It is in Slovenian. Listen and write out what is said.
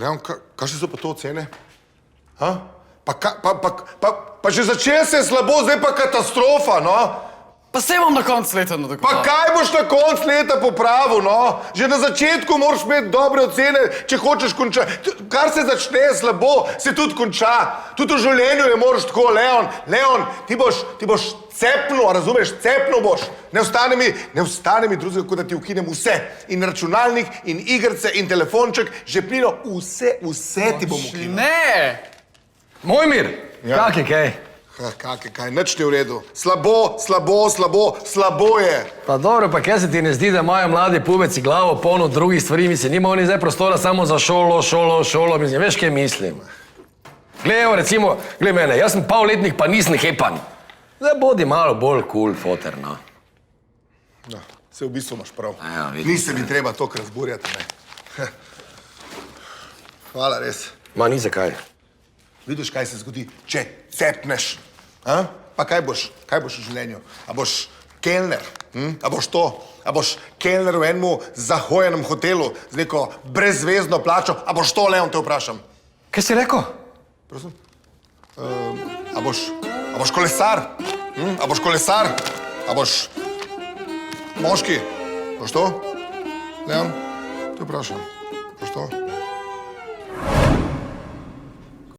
Leon, kakšne so pa to ocene? Ha? Pa že začel se je slabo, zdaj pa katastrofa, no? Pa se bom na koncu leta nadoknal. Pa kaj boš na koncu leta popravil, no? Že na začetku moraš imeti dobre ocene, če hočeš končati. Kar se začne slabo, se tudi konča. Tudi v življenju je moraš tako, Leon. Leon, ti boš cepnil, razumeš? Cepnil boš. Ne ostane mi drugega, kot da ti ukinem vse. In računalnik, in igrice, in telefonček, žepnino, vse ti bom ukinil. Ne! Mojmir, kak je kaj? Kaj, nič ni v redu. Slabo je. Pa dobro, pa kaj se ti ne zdi, da imajo mladi pubeci glavo polno drugih stvari, mislim, nima oni zdaj prostora samo za šolo, mislim, veš, kaj mislim? Glej, evo, recimo, glej mene, jaz sem polletnik, pa nisem hepan. Zdaj bodi malo bolj cool, foter, no. No, se v bistvu imaš prav. Ja, vidim. Ni se mi treba toliko razburjati, ne. Hvala, res. Ma, ni zakaj. Vidiš, kaj se zgodi, če cepneš. A? Pa kaj boš v življenju? A boš kelner? A boš to? A boš kelner v enemu zahojenem hotelu z neko brezvezno plačo? A boš to, Leon, te vprašam? Kaj si rekel? Prosim? A boš kolesar? A boš kolesar? A boš moški? Boš to? Leon, te vprašam. Boš to?